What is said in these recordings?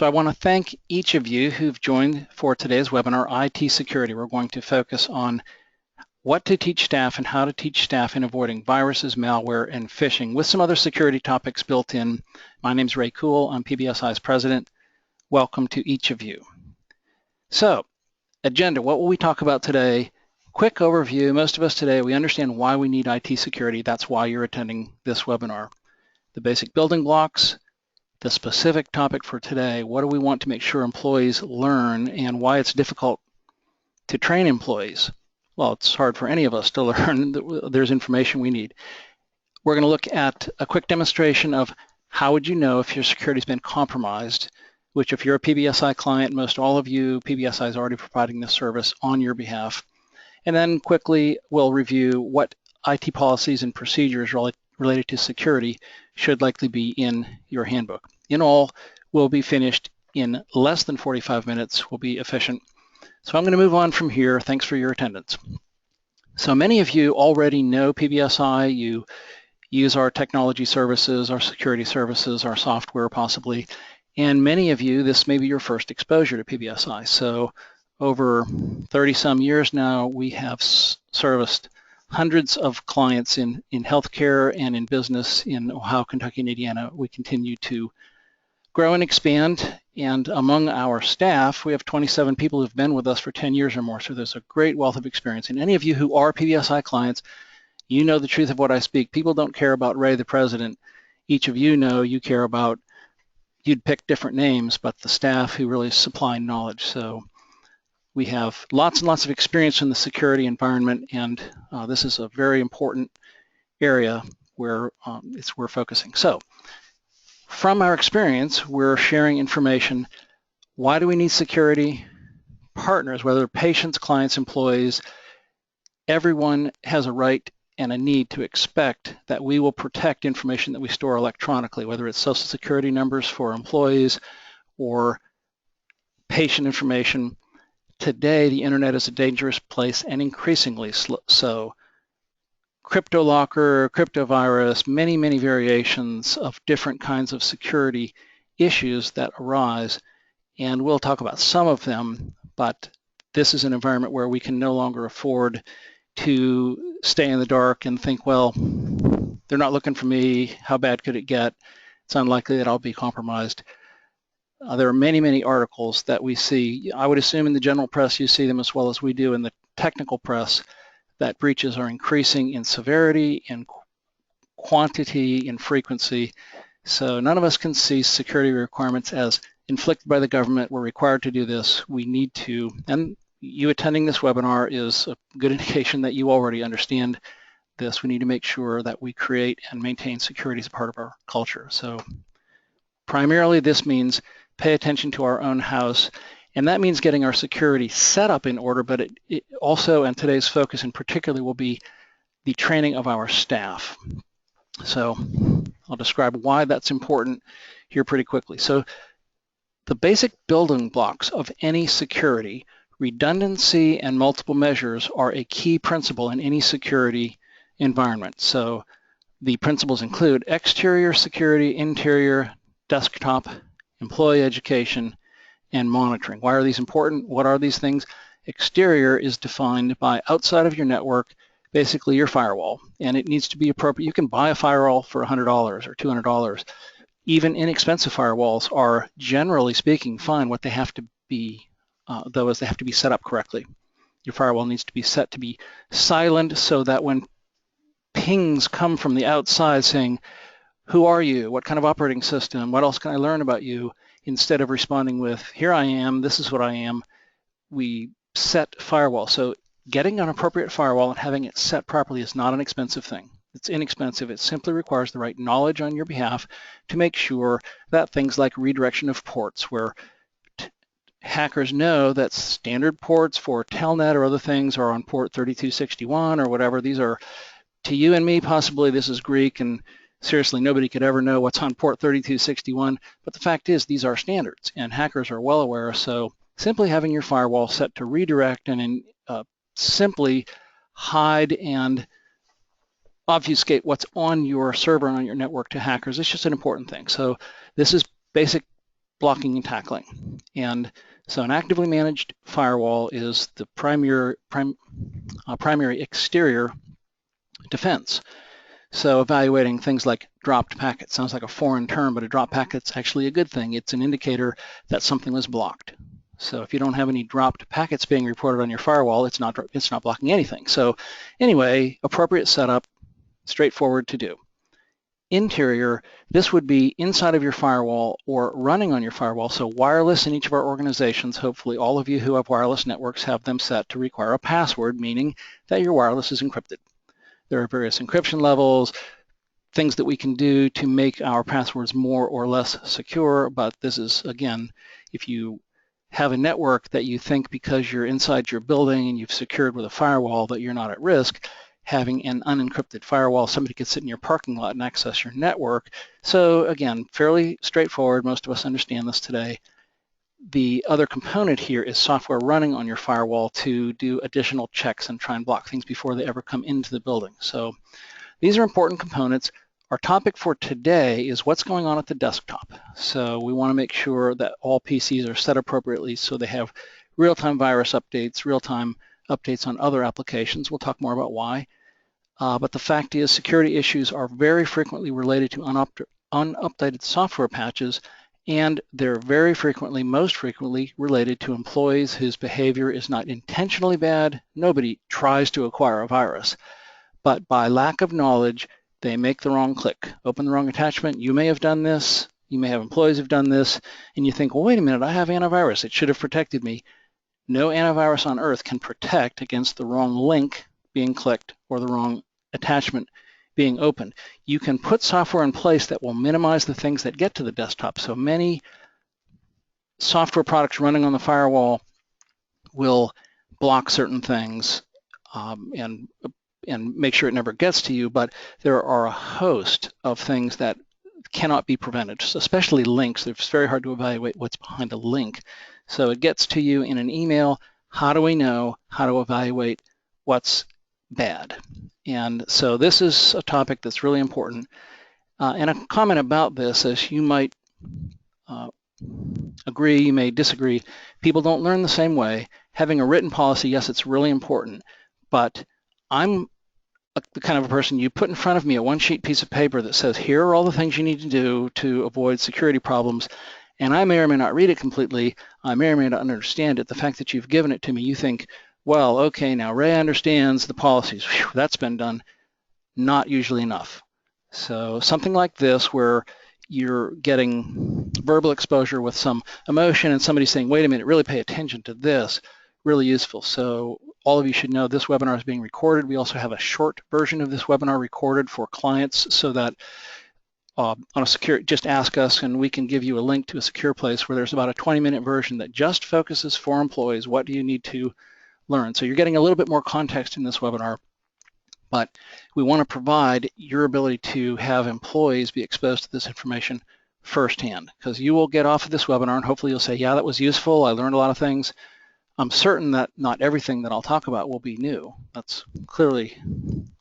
So I want to thank each of you who've joined for today's webinar, IT Security. We're going to focus on what to teach staff and how to teach staff in avoiding viruses, malware, and phishing, with some other security topics built in. My name's Ray Kuhl. I'm PBSI's president. Welcome to each of you. So, agenda, what will we talk about today? Quick overview. Most of us today, we understand why we need IT security. That's why you're attending this webinar. The basic building blocks, the specific topic for today, what do we want to make sure employees learn, and why it's difficult to train employees. Well, it's hard for any of us to learn. There's information we need. We're going to look at a quick demonstration of how would you know if your security's been compromised, which if you're a PBSI client, most all of you, PBSI is already providing this service on your behalf. And then quickly, we'll review what IT policies and procedures related to security should likely be in your handbook. In all, we'll be finished in less than 45 minutes. We'll be efficient. So I'm going to move on from here. Thanks for your attendance. So many of you already know PBSI. You use our technology services, our security services, our software possibly. And many of you, this may be your first exposure to PBSI. So over 30 some years now, we have serviced hundreds of clients in healthcare and in business in Ohio, Kentucky, and Indiana. We continue to grow and expand. And among our staff, we have 27 people who've been with us for 10 years or more. So there's a great wealth of experience. And any of you who are PBSI clients, you know the truth of what I speak. People don't care about Ray, the president. Each of you know you care about, you'd pick different names, but the staff who really supply knowledge. So we have lots and lots of experience in the security environment, and this is a very important area where we're focusing. So from our experience, we're sharing information. Why do we need security? Partners, whether patients, clients, employees, everyone has a right and a need to expect that we will protect information that we store electronically, whether it's social security numbers for employees or patient information. Today, the internet is a dangerous place and increasingly so. Crypto locker, crypto virus, many, many variations of different kinds of security issues that arise. And we'll talk about some of them, but this is an environment where we can no longer afford to stay in the dark and think, well, they're not looking for me. How bad could it get? It's unlikely that I'll be compromised. There are many, many articles that we see. I would assume in the general press you see them as well as we do in the technical press, that breaches are increasing in severity, in quantity, in frequency. So none of us can see security requirements as inflicted by the government. We're required to do this. We need to, and you attending this webinar is a good indication that you already understand this. We need to make sure that we create and maintain security as a part of our culture. So primarily this means pay attention to our own house. And that means getting our security set up in order, but it also, and today's focus in particular, will be the training of our staff. So I'll describe why that's important here pretty quickly. So the basic building blocks of any security, redundancy and multiple measures, are a key principle in any security environment. So the principles include exterior security, interior, desktop, employee education, and monitoring. Why are these important? What are these things? Exterior is defined by outside of your network, basically your firewall, and it needs to be appropriate. You can buy a firewall for $100 or $200. Even inexpensive firewalls are, generally speaking, fine. What they have to be, though, is they have to be set up correctly. Your firewall needs to be set to be silent so that when pings come from the outside saying, who are you? What kind of operating system? What else can I learn about you? Instead of responding with, here I am, this is what I am, we set firewall. So getting an appropriate firewall and having it set properly is not an expensive thing. It's inexpensive. It simply requires the right knowledge on your behalf to make sure that things like redirection of ports, where hackers know that standard ports for Telnet or other things are on port 3261 or whatever. These are, to you and me, possibly this is Greek, and seriously, nobody could ever know what's on port 3261, but the fact is these are standards and hackers are well aware. So simply having your firewall set to redirect and simply hide and obfuscate what's on your server and on your network to hackers is just an important thing. So this is basic blocking and tackling. And so an actively managed firewall is the primary exterior defense. So evaluating things like dropped packets sounds like a foreign term, but a dropped packet's actually a good thing. It's an indicator that something was blocked. So if you don't have any dropped packets being reported on your firewall, it's not blocking anything. So anyway, appropriate setup, straightforward to do. Interior, this would be inside of your firewall or running on your firewall. So wireless in each of our organizations, hopefully all of you who have wireless networks have them set to require a password, meaning that your wireless is encrypted. There are various encryption levels, things that we can do to make our passwords more or less secure, but this is, again, if you have a network that you think because you're inside your building and you've secured with a firewall that you're not at risk, having an unencrypted firewall, somebody could sit in your parking lot and access your network. So again, fairly straightforward. Most of us understand this today. The other component here is software running on your firewall to do additional checks and try and block things before they ever come into the building. So these are important components. Our topic for today is what's going on at the desktop. So we want to make sure that all PCs are set appropriately so they have real-time virus updates, real-time updates on other applications. We'll talk more about why. But the fact is security issues are very frequently related to unupdated software patches, and they're very frequently, most frequently, related to employees whose behavior is not intentionally bad. Nobody tries to acquire a virus, but by lack of knowledge, they make the wrong click, open the wrong attachment. You may have done this, you may have employees who've done this, and you think, well, wait a minute, I have antivirus, it should have protected me. No antivirus on earth can protect against the wrong link being clicked or the wrong attachment being opened. You can put software in place that will minimize the things that get to the desktop. So many software products running on the firewall will block certain things and make sure it never gets to you, but there are a host of things that cannot be prevented, especially links. It's very hard to evaluate what's behind a link. So it gets to you in an email. How do we know how to evaluate what's bad? And so this is a topic that's really important. And a comment about this is you might agree, you may disagree. People don't learn the same way. Having a written policy, yes, it's really important, but I'm the kind of a person you put in front of me a one-sheet piece of paper that says, here are all the things you need to do to avoid security problems, and I may or may not read it completely, I may or may not understand it. The fact that you've given it to me, you think, well, okay, now Ray understands the policies. Whew, that's been done. Not usually enough. So something like this where you're getting verbal exposure with some emotion and somebody saying, wait a minute, really pay attention to this, really useful. So all of you should know this webinar is being recorded. We also have a short version of this webinar recorded for clients so that on a secure, just ask us and we can give you a link to a secure place where there's about a 20-minute version that just focuses for employees. What do you need to learn? So you're getting a little bit more context in this webinar, but we want to provide your ability to have employees be exposed to this information firsthand, because you will get off of this webinar and hopefully you'll say, yeah, that was useful. I learned a lot of things. I'm certain that not everything that I'll talk about will be new. That's clearly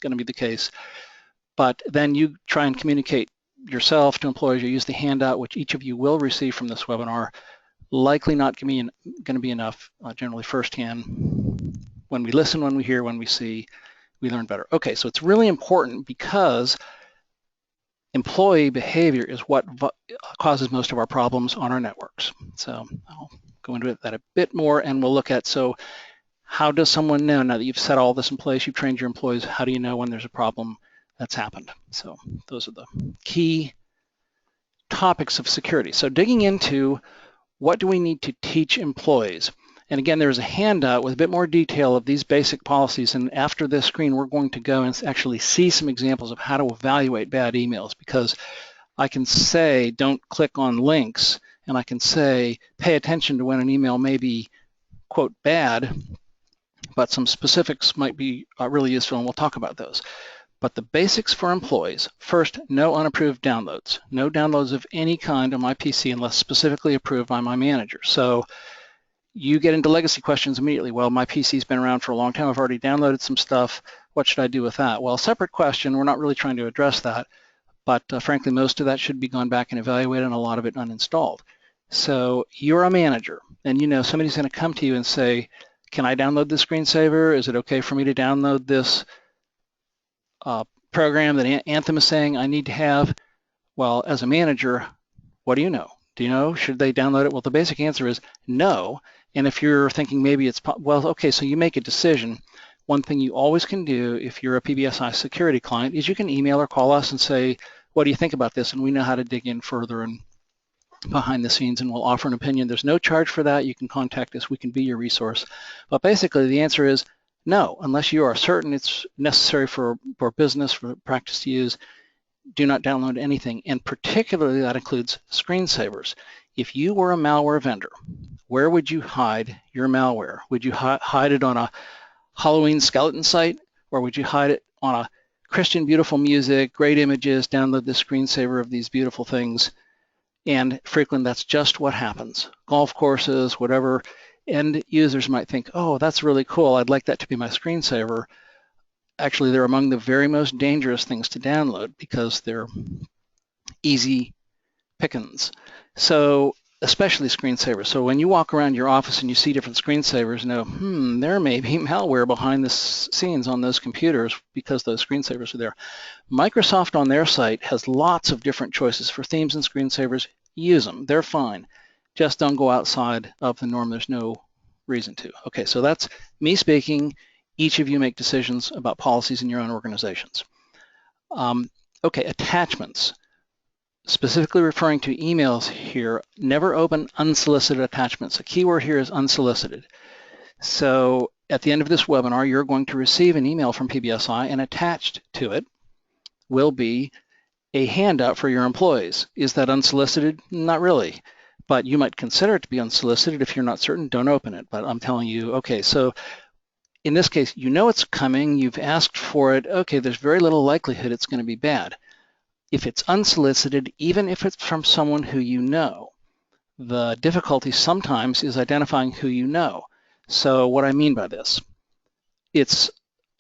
going to be the case. But then you try and communicate yourself to employees. You use the handout, which each of you will receive from this webinar. Likely not going to be enough, generally firsthand. When we listen, when we hear, when we see, we learn better. Okay, so it's really important because employee behavior is what causes most of our problems on our networks. So I'll go into that a bit more and we'll look at, so how does someone know, now that you've set all this in place, you've trained your employees, how do you know when there's a problem that's happened? So those are the key topics of security. So digging into what do we need to teach employees? And again, there's a handout with a bit more detail of these basic policies. And after this screen, we're going to go and actually see some examples of how to evaluate bad emails, because I can say, don't click on links, and I can say, pay attention to when an email may be, quote, bad, but some specifics might be really useful, and we'll talk about those. But the basics for employees, first, no unapproved downloads. No downloads of any kind on my PC unless specifically approved by my manager. So you get into legacy questions immediately. Well, my PC's been around for a long time. I've already downloaded some stuff. What should I do with that? Well, separate question. We're not really trying to address that. But frankly, most of that should be gone back and evaluated, and a lot of it uninstalled. So you're a manager, and you know somebody's going to come to you and say, can I download this screensaver? Is it okay for me to download this program that Anthem is saying I need to have? Well, as a manager, what do you know? Do you know, should they download it? Well, the basic answer is no. And if you're thinking maybe it's, well, okay, so you make a decision. One thing you always can do if you're a PBSI security client is you can email or call us and say, what do you think about this? And we know how to dig in further and behind the scenes, and we'll offer an opinion. There's no charge for that. You can contact us. We can be your resource. But basically, the answer is no, unless you are certain it's necessary for business, for practice to use. Do not download anything, and particularly that includes screensavers. If you were a malware vendor, where would you hide your malware? Would you hide it on a Halloween skeleton site, or would you hide it on a Christian beautiful music, great images, download the screensaver of these beautiful things? And frequently that's just what happens. Golf courses, whatever, end users might think, oh, that's really cool, I'd like that to be my screensaver. Actually, they're among the very most dangerous things to download because they're easy pickings. So especially screensavers. So when you walk around your office and you see different screensavers, you know, there may be malware behind the scenes on those computers because those screensavers are there. Microsoft on their site has lots of different choices for themes and screensavers. Use them. They're fine. Just don't go outside of the norm. There's no reason to. Okay, so that's me speaking. Each of you make decisions about policies in your own organizations. Okay, attachments. Specifically referring to emails here, never open unsolicited attachments. The key word here is unsolicited. So at the end of this webinar, you're going to receive an email from PBSI, and attached to it will be a handout for your employees. Is that unsolicited? Not really, but you might consider it to be unsolicited. If you're not certain, don't open it. But I'm telling you, okay, so in this case, you know it's coming, you've asked for it, okay, there's very little likelihood it's going to be bad. If it's unsolicited, even if it's from someone who you know, the difficulty sometimes is identifying who you know. So what I mean by this, it's,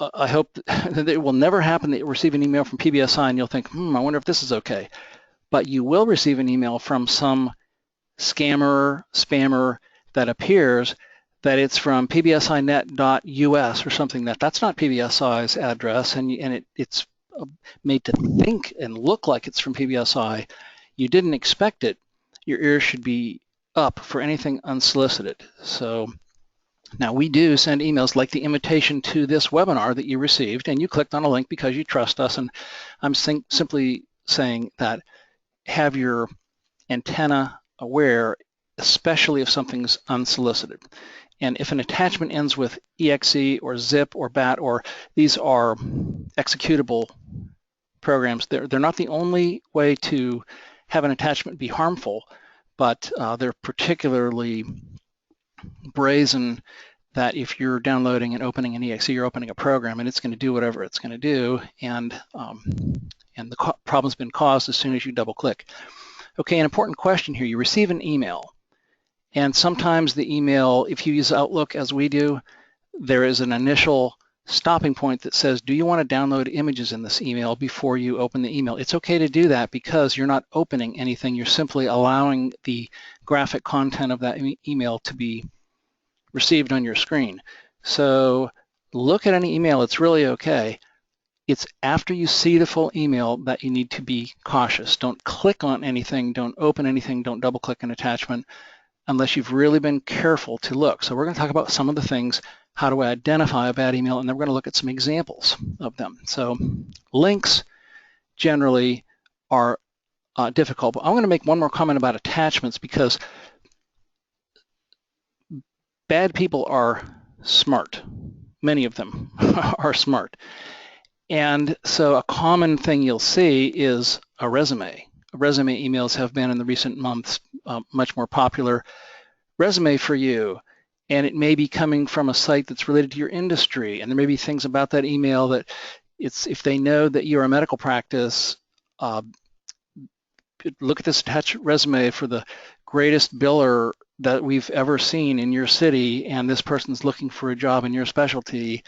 I hope that it will never happen that you receive an email from PBSI and you'll think, I wonder if this is okay. But you will receive an email from some scammer, spammer that appears that it's from pbsinet.us or something that's not PBSI's address, and it's made to think and look like it's from PBSI. You didn't expect it. Your ears should be up for anything unsolicited. So now we do send emails like the invitation to this webinar that you received, and you clicked on a link because you trust us, and I'm simply saying that have your antenna aware, especially if something's unsolicited. And if an attachment ends with exe or zip or bat, or these are executable programs, they're not the only way to have an attachment be harmful, but they're particularly brazen that if you're downloading and opening an exe, you're opening a program and it's going to do whatever it's going to do, and the problem's been caused as soon as you double click. Okay, an important question here. You receive an email, and sometimes the email, if you use Outlook as we do, there is an initial stopping point that says, do you want to download images in this email before you open the email? It's okay to do that because you're not opening anything. You're simply allowing the graphic content of that email to be received on your screen. So look at any email. It's really okay. It's after you see the full email that you need to be cautious. Don't click on anything. Don't open anything. Don't double click an attachment unless you've really been careful to look. So we're going to talk about some of the things, how to identify a bad email, and then we're going to look at some examples of them. So links generally are difficult, but I'm going to make one more comment about attachments because bad people are smart. Many of them are smart. And so a common thing you'll see is a resume. Resume emails have been in the recent months much more popular. Resume for you, and it may be coming from a site that's related to your industry, and there may be things about that email that if they know that you're a medical practice, look at this attached resume for the greatest biller that we've ever seen in your city, and this person's looking for a job in your specialty,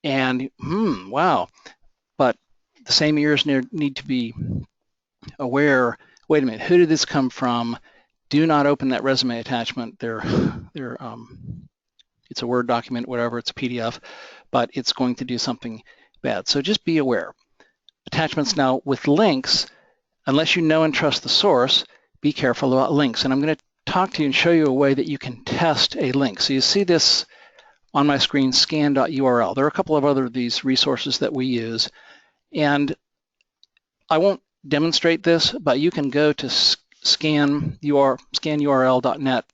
and wow. But the same ears need to be aware, wait a minute, who did this come from? do not open that resume attachment. It's a Word document, whatever, it's a PDF, but it's going to do something bad. So just be aware. Attachments now with links, unless you know and trust the source, be careful about links. And I'm going to talk to you and show you a way that you can test a link. So you see this on my screen, scan.url. There are a couple of other of these resources that we use. And I won't demonstrate this, but you can go to scanurl.net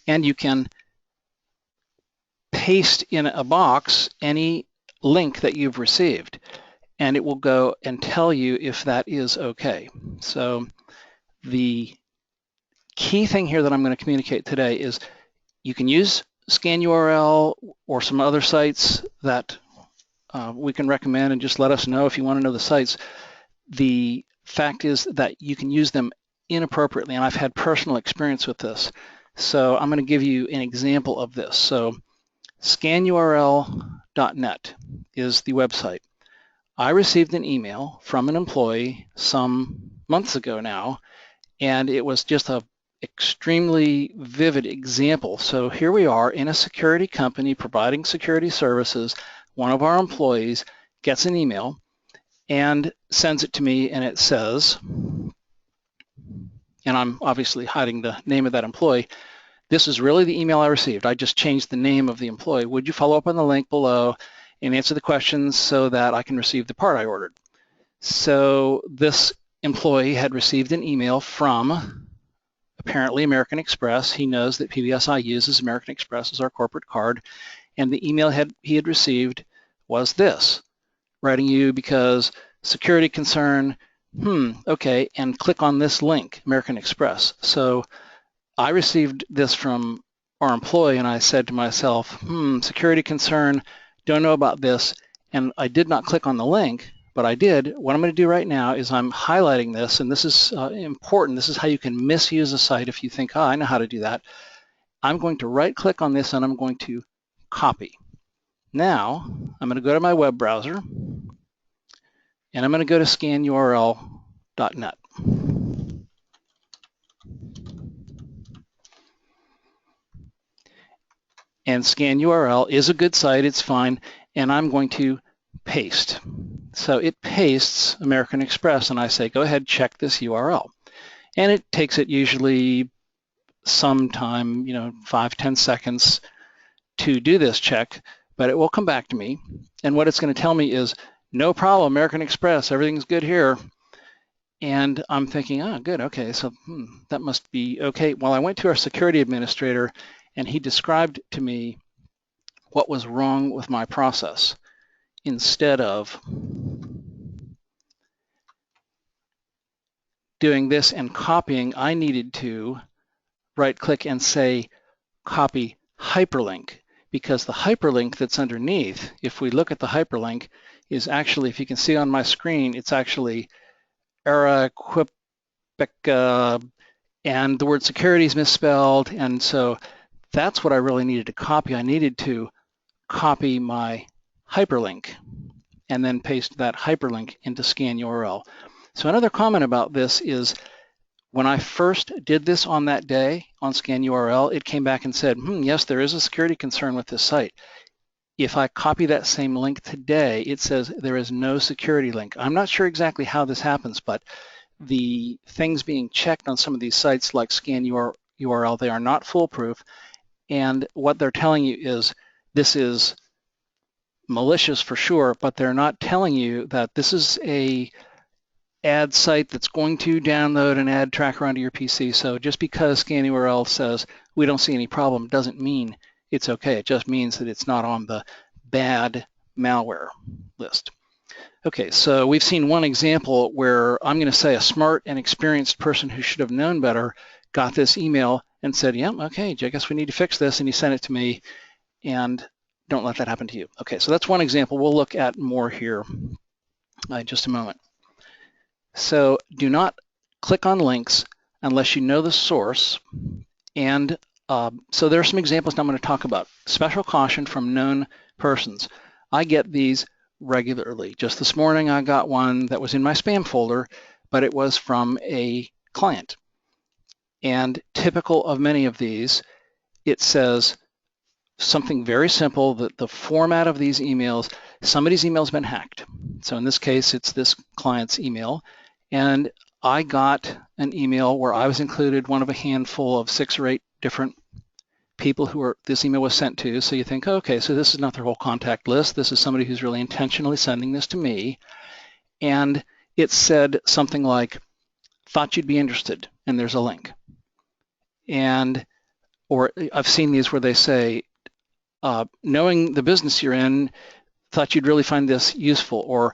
and you can paste in a box any link that you've received, and it will go and tell you if that is okay. So the key thing here that I'm going to communicate today is you can use ScanURL or some other sites that we can recommend, and just let us know if you want to know the sites. The fact is that you can use them inappropriately, and I've had personal experience with this. So I'm going to give you an example of this. So scanurl.net is the website. I received an email from an employee some months ago now, and it was just an extremely vivid example. So here we are in a security company providing security services. One of our employees gets an email and sends it to me, and it says, and I'm obviously hiding the name of that employee, "This is really the email I received. I just changed the name of the employee. Would you follow up on the link below and answer the questions so that I can receive the part I ordered?" So this employee had received an email from apparently American Express. He knows that PBSI uses American Express as our corporate card, and the email he had received was this: "Writing you because security concern, okay, and click on this link, American Express." So I received this from our employee, and I said to myself, security concern, don't know about this, and I did not click on the link, but I did. What I'm going to do right now is I'm highlighting this, and this is important. This is how you can misuse a site if you think, I know how to do that. I'm going to right-click on this, and I'm going to copy. Now, I'm going to go to my web browser, and I'm going to go to scanurl.net. And ScanURL is a good site, it's fine, and I'm going to paste. So it pastes American Express, and I say, go ahead, check this URL. And it takes it usually some time, 5-10 seconds to do this check, but it will come back to me. And what it's going to tell me is, no problem, American Express, everything's good here. And I'm thinking, oh, good, okay, so that must be okay. Well, I went to our security administrator, and he described to me what was wrong with my process. Instead of doing this and copying, I needed to right-click and say copy hyperlink, because the hyperlink that's underneath, if we look at the hyperlink, is actually, if you can see on my screen, it's actually era and the word security is misspelled, and so that's what I really needed to copy. I needed to copy my hyperlink and then paste that hyperlink into ScanURL. So another comment about this is, when I first did this on that day on ScanURL, it came back and said, yes, there is a security concern with this site. If I copy that same link today, it says there is no security link. I'm not sure exactly how this happens, but the things being checked on some of these sites like ScanURL, they are not foolproof. And what they're telling you is this is malicious for sure, but they're not telling you that this is a ad site that's going to download an ad tracker onto your PC. So just because ScanURL says we don't see any problem doesn't mean it's okay. It just means that it's not on the bad malware list. Okay, so we've seen one example where I'm going to say a smart and experienced person who should have known better got this email and said, yeah, okay, I guess we need to fix this, and he sent it to me, and don't let that happen to you. Okay, so that's one example. We'll look at more here in just a moment. So do not click on links unless you know the source. And so there are some examples now I'm going to talk about. Special caution from known persons. I get these regularly. Just this morning I got one that was in my spam folder, but it was from a client. And typical of many of these, it says something very simple, that the format of these emails, somebody's email's been hacked. So in this case, it's this client's email. And I got an email where I was included one of a handful of 6 or 8 different people who this email was sent to. So you think, okay, so this is not their whole contact list. This is somebody who's really intentionally sending this to me. And it said something like, thought you'd be interested, and there's a link. And, or I've seen these where they say, knowing the business you're in, thought you'd really find this useful, or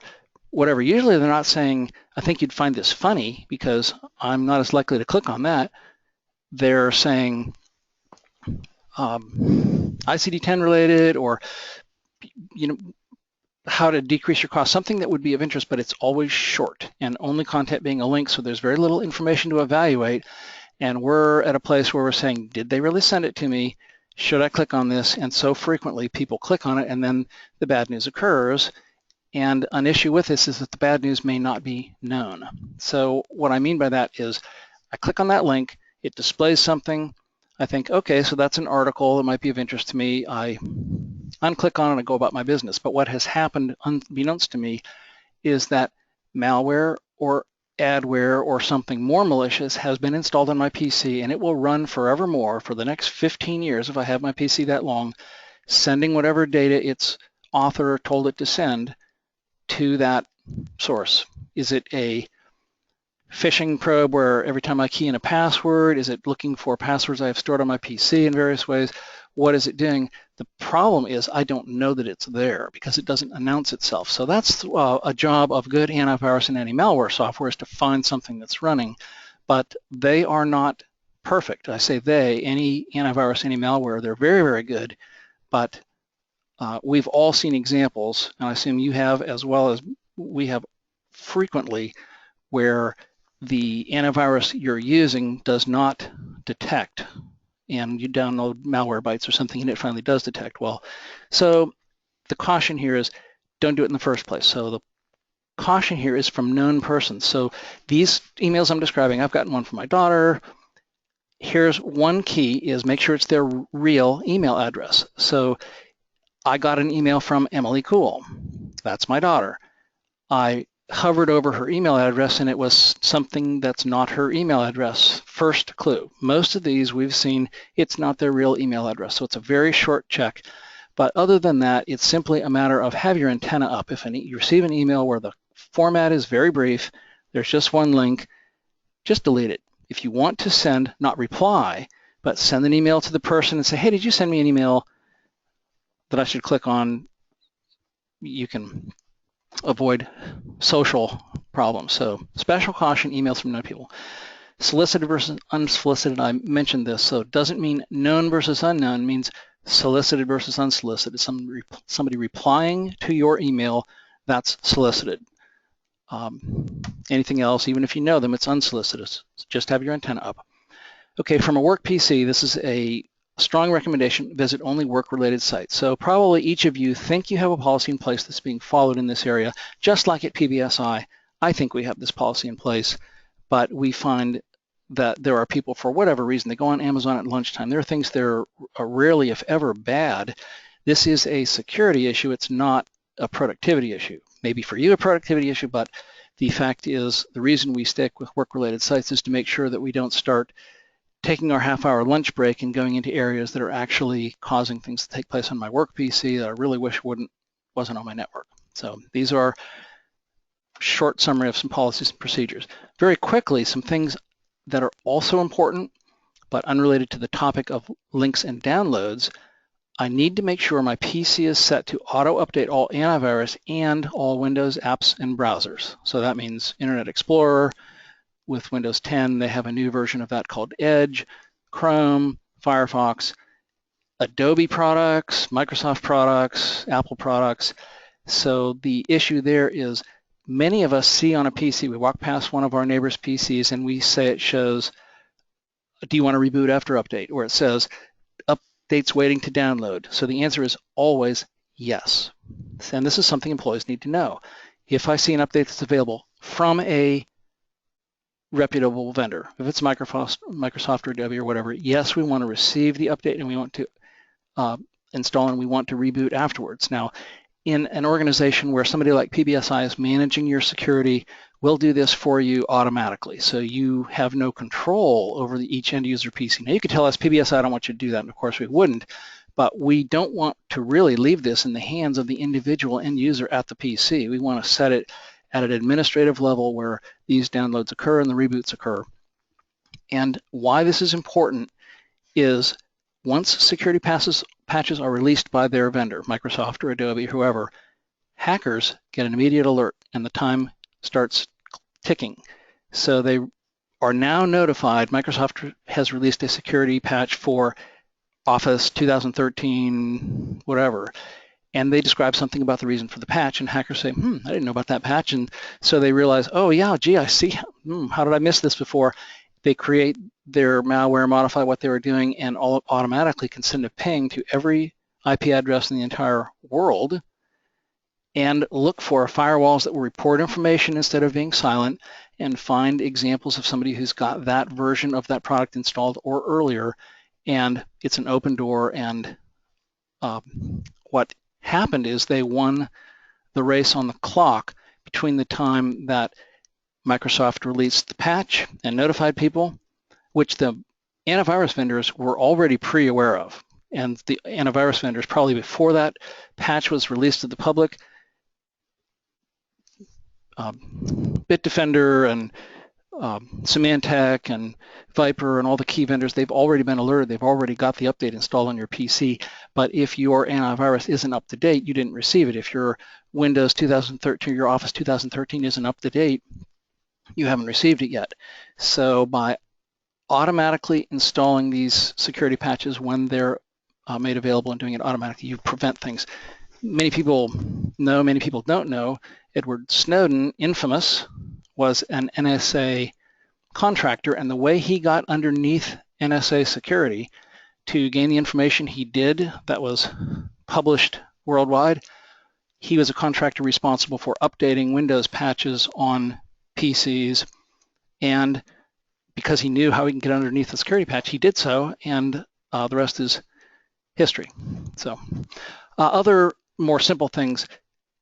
whatever. Usually they're not saying, I think you'd find this funny, because I'm not as likely to click on that. They're saying ICD-10 related, or how to decrease your cost, something that would be of interest, but it's always short, and only content being a link, so there's very little information to evaluate. And we're at a place where we're saying, did they really send it to me? Should I click on this? And so frequently people click on it, and then the bad news occurs. And an issue with this is that the bad news may not be known. So what I mean by that is, I click on that link, it displays something, I think, okay, so that's an article that might be of interest to me. I unclick on it and I go about my business. But what has happened, unbeknownst to me, is that malware or adware or something more malicious has been installed on my PC, and it will run forevermore for the next 15 years if I have my PC that long, sending whatever data its author told it to send to that source. Is it a phishing probe where every time I key in a password, is it looking for passwords I have stored on my PC in various ways? What is it doing? The problem is I don't know that it's there because it doesn't announce itself. So that's a job of good antivirus and anti-malware software, is to find something that's running, but they are not perfect. I say they, any antivirus, anti-malware, they're very, very good, but we've all seen examples, and I assume you have as well as we have frequently, where the antivirus you're using does not detect, and you download malware bytes or something and it finally does detect. Well, so the caution here is don't do it in the first place. So the caution here is from known persons. So these emails I'm describing, I've gotten one from my daughter. Here's one key, is make sure it's their real email address. So I got an email from Emily Cool. That's my daughter. I hovered over her email address and it was something that's not her email address. First clue. Most of these we've seen, it's not their real email address. So it's a very short check. But other than that, it's simply a matter of have your antenna up. If you receive an email where the format is very brief, there's just one link, just delete it. If you want to send, not reply, but send an email to the person and say, hey, did you send me an email that I should click on? You can avoid social problems. So special caution, emails from known people. Solicited versus unsolicited, I mentioned this, so it doesn't mean known versus unknown, it means solicited versus unsolicited. Somebody replying to your email, that's solicited. Anything else, even if you know them, it's unsolicited. Just have your antenna up. Okay, from a work PC, this is a strong recommendation, visit only work-related sites. So probably each of you think you have a policy in place that's being followed in this area. Just like at PBSI, I think we have this policy in place, but we find that there are people, for whatever reason, they go on Amazon at lunchtime. There are things that are rarely, if ever, bad. This is a security issue. It's not a productivity issue. Maybe for you a productivity issue, but the fact is the reason we stick with work-related sites is to make sure that we don't start taking our half-hour lunch break and going into areas that are actually causing things to take place on my work PC that I really wish wasn't on my network. So these are short summary of some policies and procedures. Very quickly, some things that are also important but unrelated to the topic of links and downloads. I need to make sure my PC is set to auto-update all antivirus and all Windows apps and browsers. So that means Internet Explorer. With Windows 10, they have a new version of that called Edge, Chrome, Firefox, Adobe products, Microsoft products, Apple products. So the issue there is many of us see on a PC, we walk past one of our neighbor's PCs and we say it shows, do you want to reboot after update? Or it says, updates waiting to download. So the answer is always yes. And this is something employees need to know. If I see an update that's available from a reputable vendor. If it's Microsoft or Adobe or whatever, yes, we want to receive the update and we want to install and we want to reboot afterwards. Now, in an organization where somebody like PBSI is managing your security, we'll do this for you automatically. So you have no control over each end user PC. Now you could tell us, PBSI, I don't want you to do that, and of course we wouldn't, but we don't want to really leave this in the hands of the individual end user at the PC. We want to set it at an administrative level where these downloads occur and the reboots occur. And why this is important is once security patches are released by their vendor, Microsoft or Adobe, whoever, hackers get an immediate alert and the time starts ticking. So they are now notified. Microsoft has released a security patch for Office 2013, whatever, and they describe something about the reason for the patch, and hackers say, I didn't know about that patch, and so they realize, oh yeah, gee, I see, how did I miss this before? They create their malware, modify what they were doing, and automatically can send a ping to every IP address in the entire world and look for firewalls that will report information instead of being silent and find examples of somebody who's got that version of that product installed or earlier, and it's an open door. And what happened is they won the race on the clock between the time that Microsoft released the patch and notified people, which the antivirus vendors were already pre-aware of. And the antivirus vendors, probably before that patch was released to the public, Bitdefender and Symantec and Viper and all the key vendors, they've already been alerted. They've already got the update installed on your PC. But if your antivirus isn't up to date, you didn't receive it. If your Windows 2013, your Office 2013 isn't up to date, you haven't received it yet. So by automatically installing these security patches when they're made available and doing it automatically, you prevent things. Many people know, many people don't know, Edward Snowden, infamous, was an NSA contractor, and the way he got underneath NSA security to gain the information he did that was published worldwide, he was a contractor responsible for updating Windows patches on PCs, and because he knew how he can get underneath the security patch, he did so, and the rest is history. So other more simple things,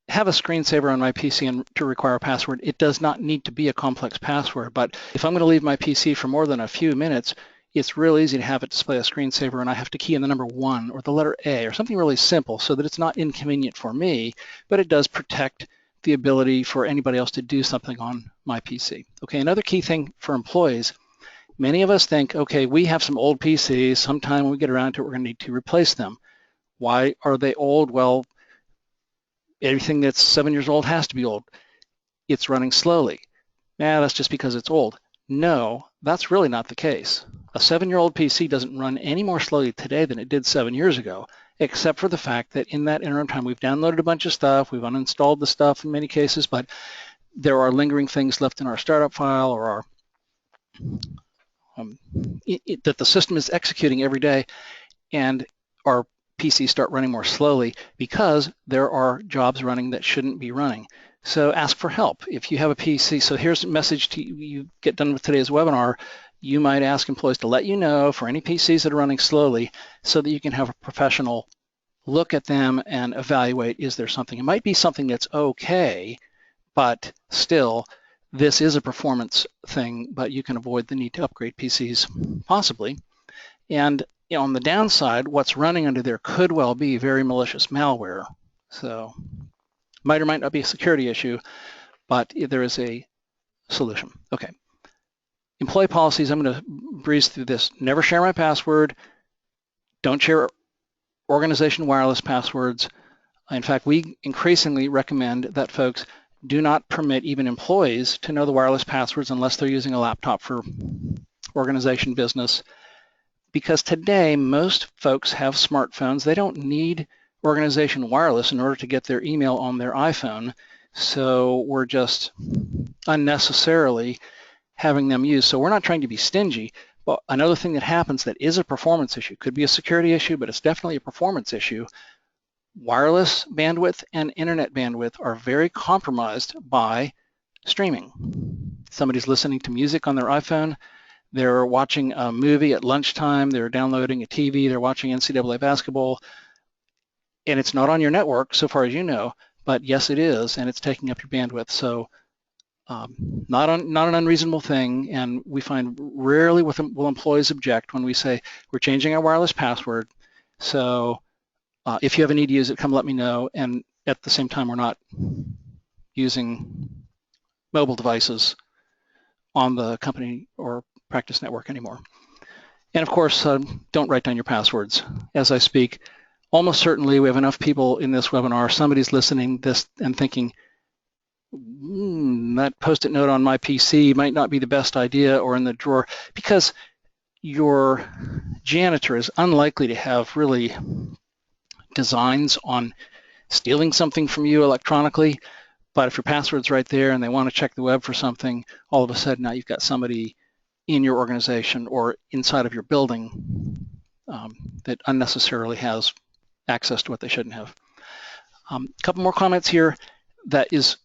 have a screensaver on my PC and to require a password. It does not need to be a complex password, but if I'm going to leave my PC for more than a few minutes, it's real easy to have it display a screensaver and I have to key in the number 1 or the letter A or something really simple so that it's not inconvenient for me, but it does protect the ability for anybody else to do something on my PC. Okay, another key thing for employees, many of us think, okay, we have some old PCs, sometime when we get around to it, we're going to need to replace them. Why are they old? Well, everything that's 7 years old has to be old. It's running slowly. That's just because it's old. No, that's really not the case. A 7-year-old PC doesn't run any more slowly today than it did 7 years ago, except for the fact that in that interim time, we've downloaded a bunch of stuff, we've uninstalled the stuff in many cases, but there are lingering things left in our startup file or our that the system is executing every day, and our PCs start running more slowly because there are jobs running that shouldn't be running. So ask for help. If you have a PC, so here's a message to you get done with today's webinar, you might ask employees to let you know for any PCs that are running slowly so that you can have a professional look at them and evaluate, is there something? It might be something that's okay, but still, this is a performance thing, but you can avoid the need to upgrade PCs possibly. And on the downside, what's running under there could well be very malicious malware. So might or might not be a security issue, but there is a solution. Okay. Employee policies, I'm going to breeze through this. Never share my password. Don't share organization wireless passwords. In fact, we increasingly recommend that folks do not permit even employees to know the wireless passwords unless they're using a laptop for organization business. Because today, most folks have smartphones. They don't need organization wireless in order to get their email on their iPhone. So we're just unnecessarily having them use. So we're not trying to be stingy. But another thing that happens that is a performance issue, could be a security issue, but it's definitely a performance issue. Wireless bandwidth and internet bandwidth are very compromised by streaming. Somebody's listening to music on their iPhone. They're watching a movie at lunchtime. They're downloading a TV. They're watching NCAA basketball. And it's not on your network, so far as you know, but yes, it is, and it's taking up your bandwidth. So not an unreasonable thing, and we find rarely will employees object when we say we're changing our wireless password. So if you have a need to use it, come let me know. And at the same time, we're not using mobile devices on the company or practice network anymore. And of course, don't write down your passwords as I speak. Almost certainly we have enough people in this webinar, somebody's listening to this and thinking, that Post-it note on my PC might not be the best idea, or in the drawer, because your janitor is unlikely to have really designs on stealing something from you electronically. But if your password's right there and they want to check the web for something, all of a sudden now you've got somebody in your organization or inside of your building that unnecessarily has access to what they shouldn't have. A couple more comments here. That is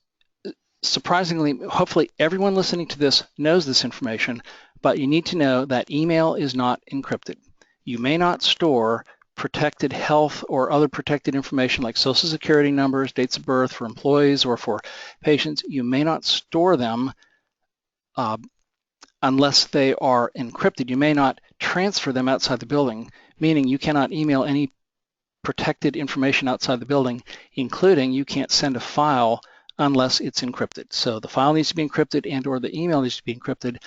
surprisingly, hopefully everyone listening to this knows this information, but you need to know that email is not encrypted. You may not store protected health or other protected information like social security numbers, dates of birth for employees or for patients. You may not store them unless they are encrypted. You may not transfer them outside the building, meaning you cannot email any protected information outside the building, including you can't send a file unless it's encrypted. So the file needs to be encrypted and or the email needs to be encrypted.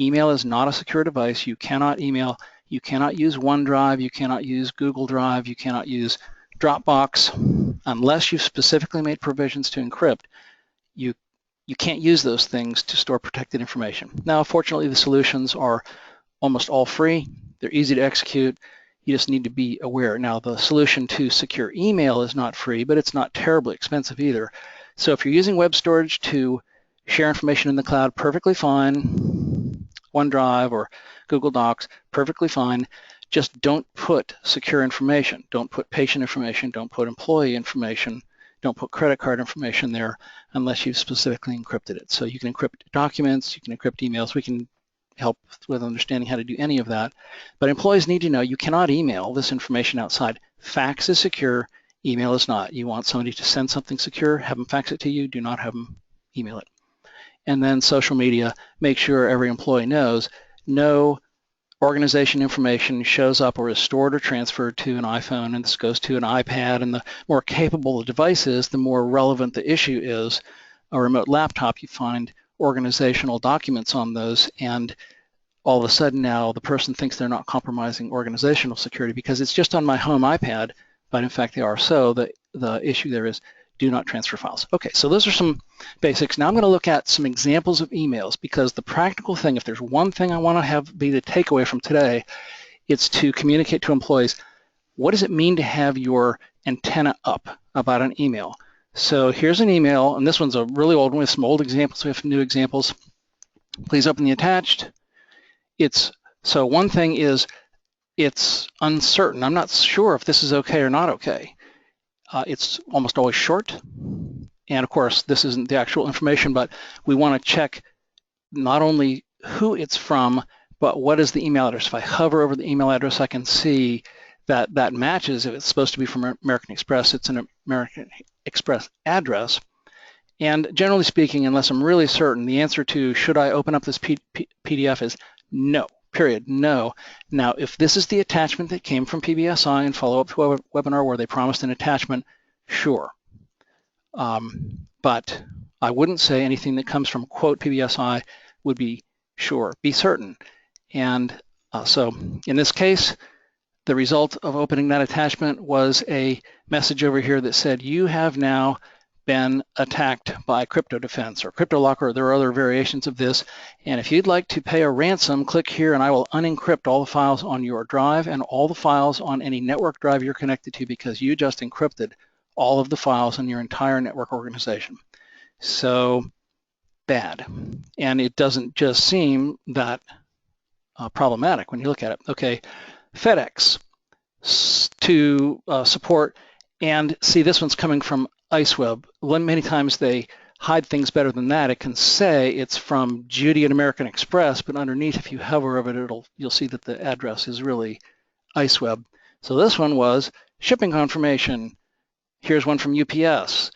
Email is not a secure device. You cannot email. You cannot use OneDrive. You cannot use Google Drive. You cannot use Dropbox unless you've specifically made provisions to encrypt. You can't use those things to store protected information. Now, fortunately, the solutions are almost all free. They're easy to execute. You just need to be aware. Now, the solution to secure email is not free, but it's not terribly expensive either. So if you're using web storage to share information in the cloud, perfectly fine. OneDrive or Google Docs, perfectly fine. Just don't put secure information. Don't put patient information. Don't put employee information. Don't put credit card information there unless you've specifically encrypted it. So you can encrypt documents, you can encrypt emails. We can help with understanding how to do any of that. But employees need to know you cannot email this information outside. Fax is secure, email is not. You want somebody to send something secure, have them fax it to you, do not have them email it. And then social media, make sure every employee knows no organization information shows up or is stored or transferred to an iPhone, and this goes to an iPad, and the more capable the device is, the more relevant the issue is. A remote laptop, you find organizational documents on those, and all of a sudden now the person thinks they're not compromising organizational security because it's just on my home iPad, but in fact they are. So the issue there is do not transfer files. Okay, so those are some basics. Now I'm going to look at some examples of emails, because the practical thing, if there's one thing I want to have be the takeaway from today, it's to communicate to employees, what does it mean to have your antenna up about an email? So here's an email, and this one's a really old one with some old examples. We have new examples. Please open the attached. So one thing is it's uncertain. I'm not sure if this is okay or not okay. It's almost always short. And of course, this isn't the actual information, but we want to check not only who it's from, but what is the email address. If I hover over the email address, I can see that that matches. If it's supposed to be from American Express, it's an American Express address. And generally speaking, unless I'm really certain, the answer to should I open up this PDF is no, period, no. Now, if this is the attachment that came from PBSI and follow up to a webinar where they promised an attachment, sure. But I wouldn't say anything that comes from quote PBSI would be sure, be certain. And so in this case, the result of opening that attachment was a message over here that said, you have now been attacked by Crypto Defense or CryptoLocker. There are other variations of this. And if you'd like to pay a ransom, click here and I will unencrypt all the files on your drive and all the files on any network drive you're connected to, because you just encrypted all of the files in your entire network organization. So bad. And it doesn't just seem that problematic when you look at it. Okay, FedEx to support, and see this one's coming from IceWeb. Many times they hide things better than that. It can say it's from Judy at American Express, but underneath, if you hover over it, you'll see that the address is really IceWeb. So this one was shipping confirmation. Here's one from UPS.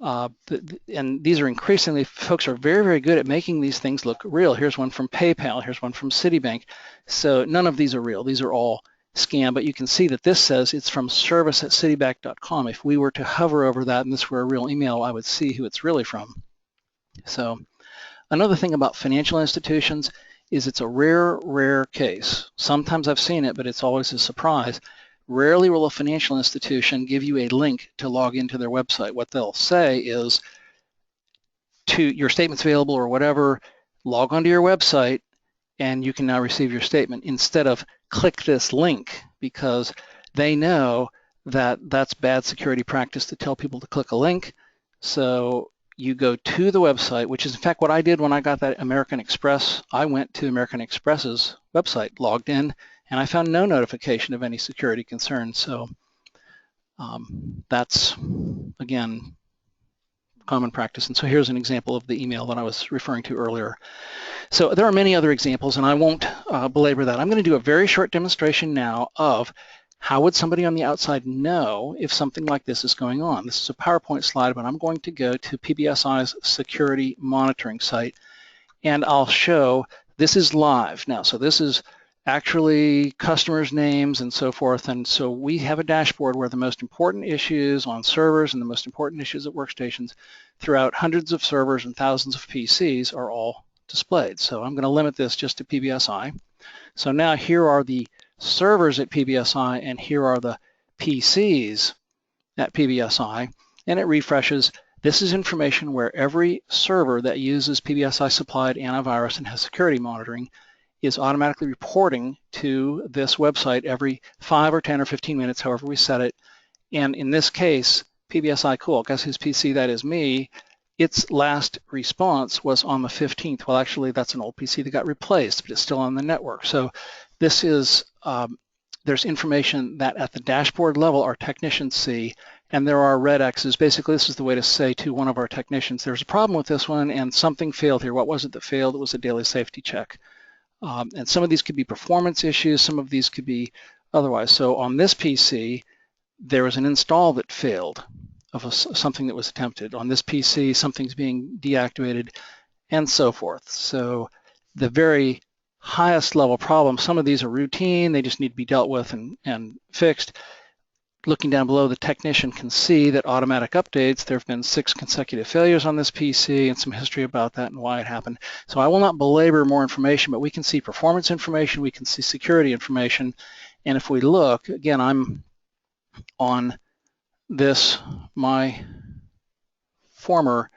And these are increasingly, folks are very, very good at making these things look real. Here's one from PayPal. Here's one from Citibank. So none of these are real. These are all scam, but you can see that this says it's from service@citibank.com. If we were to hover over that and this were a real email, I would see who it's really from. So another thing about financial institutions is it's a rare case. Sometimes I've seen it, but it's always a surprise. Rarely will a financial institution give you a link to log into their website. What they'll say is, to your statement's available or whatever, log onto your website and you can now receive your statement, instead of click this link, because they know that that's bad security practice to tell people to click a link. So you go to the website, which is in fact what I did when I got that American Express. I went to American Express's website, logged in, and I found no notification of any security concerns. So that's, again, common practice. And so here's an example of the email that I was referring to earlier. So there are many other examples, and I won't belabor that. I'm going to do a very short demonstration now of how would somebody on the outside know if something like this is going on. This is a PowerPoint slide, but I'm going to go to PBSI's security monitoring site, and I'll show this is live now. So this is actually customers' names and so forth. And so we have a dashboard where the most important issues on servers and the most important issues at workstations throughout hundreds of servers and thousands of PCs are all displayed. So I'm going to limit this just to PBSI. So now here are the servers at PBSI and here are the PCs at PBSI, and it refreshes. This is information where every server that uses PBSI supplied antivirus and has security monitoring is automatically reporting to this website every 5 or 10 or 15 minutes, however we set it. And in this case, PBSI, cool, guess whose PC that is? Me. Its last response was on the 15th. Well, actually, that's an old PC that got replaced, but it's still on the network. So this is, there's information that at the dashboard level our technicians see, and there are red X's. Basically, this is the way to say to one of our technicians, there's a problem with this one and something failed here. What was it that failed? It was a daily safety check. And some of these could be performance issues, some of these could be otherwise. So on this PC, there was an install that failed of something that was attempted. On this PC, something's being deactivated, and so forth. So the very highest level problems, some of these are routine, they just need to be dealt with and fixed. Looking down below, the technician can see that automatic updates, there have been 6 consecutive failures on this PC and some history about that and why it happened. So I will not belabor more information, but we can see performance information, we can see security information. And if we look, again, I'm on this, my former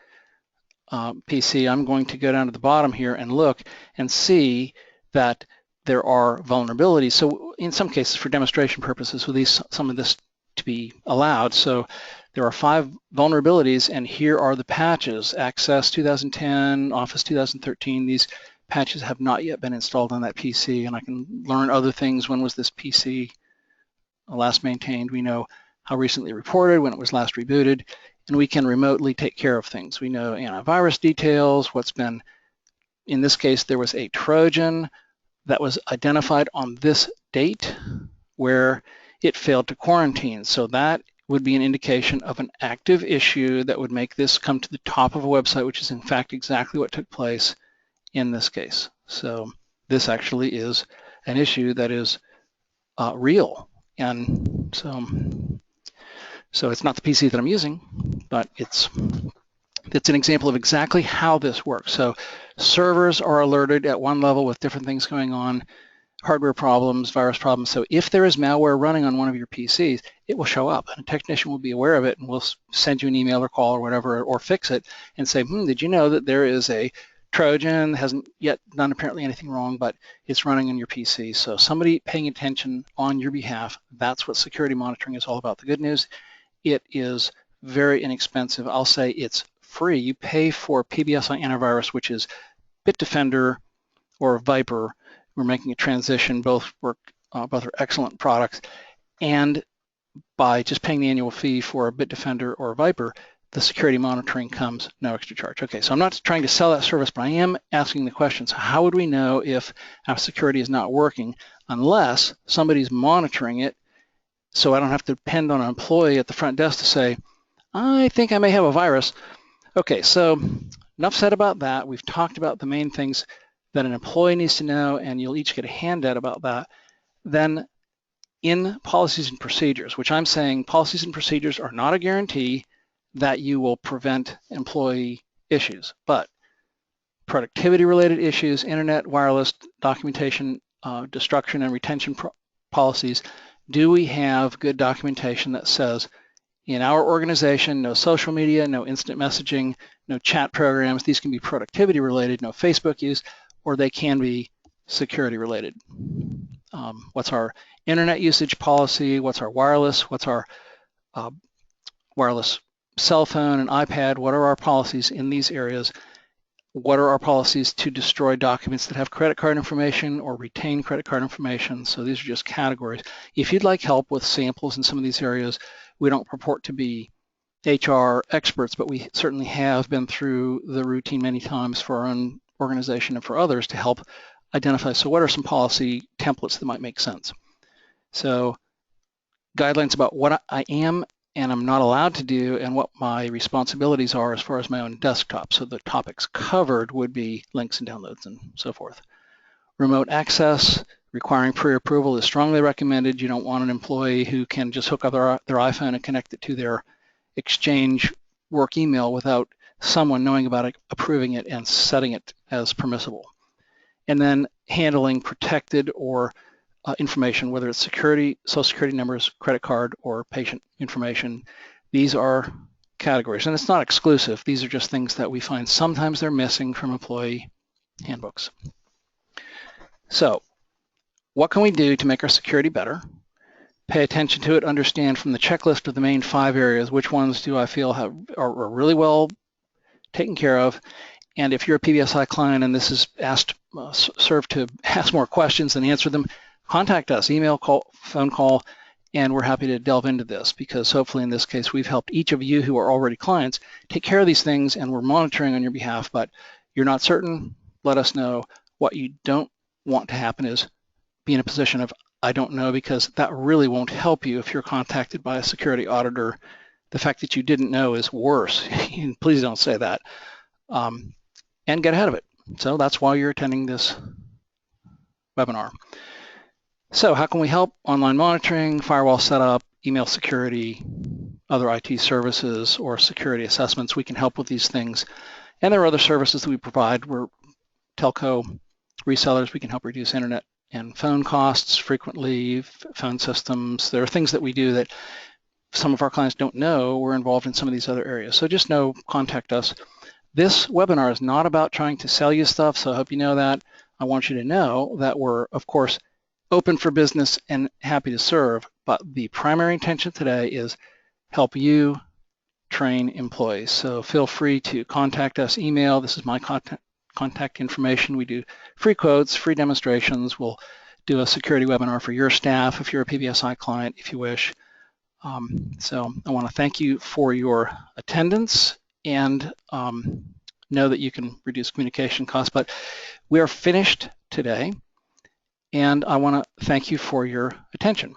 PC, I'm going to go down to the bottom here and look and see that there are vulnerabilities. So in some cases, for demonstration purposes, with some of this to be allowed. So there are 5 vulnerabilities, and here are the patches. Access 2010, Office 2013, these patches have not yet been installed on that PC, and I can learn other things. When was this PC last maintained? We know how recently reported, when it was last rebooted, and we can remotely take care of things. We know antivirus details, what's been, in this case, there was a Trojan that was identified on this date where it failed to quarantine. So that would be an indication of an active issue that would make this come to the top of a website, which is in fact exactly what took place in this case. So this actually is an issue that is real. And so it's not the PC that I'm using, but it's an example of exactly how this works. So servers are alerted at one level with different things going on, hardware problems, virus problems. So if there is malware running on one of your PCs, it will show up, and a technician will be aware of it, and will send you an email or call or whatever, or fix it and say, did you know that there is a Trojan that hasn't yet done apparently anything wrong, but it's running on your PC? So somebody paying attention on your behalf, that's what security monitoring is all about. The good news, it is very inexpensive. I'll say it's free. You pay for PBSI antivirus, which is Bitdefender or Viper. We're making a transition. Both are excellent products. And by just paying the annual fee for Bitdefender or Viper, the security monitoring comes no extra charge. Okay, so I'm not trying to sell that service, but I am asking the questions. How would we know if our security is not working unless somebody's monitoring it, so I don't have to depend on an employee at the front desk to say, I think I may have a virus. Okay, so enough said about that. We've talked about the main things that an employee needs to know, and you'll each get a handout about that. Then in policies and procedures, which I'm saying policies and procedures are not a guarantee that you will prevent employee issues, but productivity-related issues, internet, wireless, documentation, destruction and retention policies, do we have good documentation that says in our organization, no social media, no instant messaging, no chat programs, these can be productivity-related, no Facebook use, or they can be security-related. What's our internet usage policy? What's our wireless? What's our wireless cell phone and iPad? What are our policies in these areas? What are our policies to destroy documents that have credit card information or retain credit card information? So these are just categories. If you'd like help with samples in some of these areas, we don't purport to be HR experts, but we certainly have been through the routine many times for our own organization and for others to help identify, so what are some policy templates that might make sense? So guidelines about what I am and I'm not allowed to do and what my responsibilities are as far as my own desktop. So the topics covered would be links and downloads and so forth. Remote access, requiring pre-approval is strongly recommended. You don't want an employee who can just hook up their iPhone and connect it to their Exchange work email without someone knowing about it, approving it, and setting it as permissible. And then handling protected or information, whether it's security, social security numbers, credit card, or patient information. These are categories, and it's not exclusive. These are just things that we find sometimes they're missing from employee handbooks. So what can we do to make our security better? Pay attention to it, understand from the checklist of the main 5 areas, which ones do I feel are really well taken care of. And if you're a PBSI client and this is served to ask more questions and answer them, contact us, email, call, phone call, and we're happy to delve into this, because hopefully in this case we've helped each of you who are already clients take care of these things, and we're monitoring on your behalf. But you're not certain, let us know. What you don't want to happen is be in a position of I don't know, because that really won't help you if you're contacted by a security auditor. The fact that you didn't know is worse. Please don't say that. And get ahead of it. So that's why you're attending this webinar. So how can we help? Online monitoring, firewall setup, email security, other IT services, or security assessments. We can help with these things. And there are other services that we provide. We're telco resellers. We can help reduce internet and phone costs frequently, phone systems. There are things that we do that some of our clients don't know. We're involved in some of these other areas. So just know, contact us. This webinar is not about trying to sell you stuff, so I hope you know that. I want you to know that we're, of course, open for business and happy to serve, but the primary intention today is help you train employees. So feel free to contact us, email. This is my contact information. We do free quotes, free demonstrations. We'll do a security webinar for your staff if you're a PBSI client, if you wish. So I want to thank you for your attendance, and know that you can reduce communication costs. But we are finished today, and I want to thank you for your attention.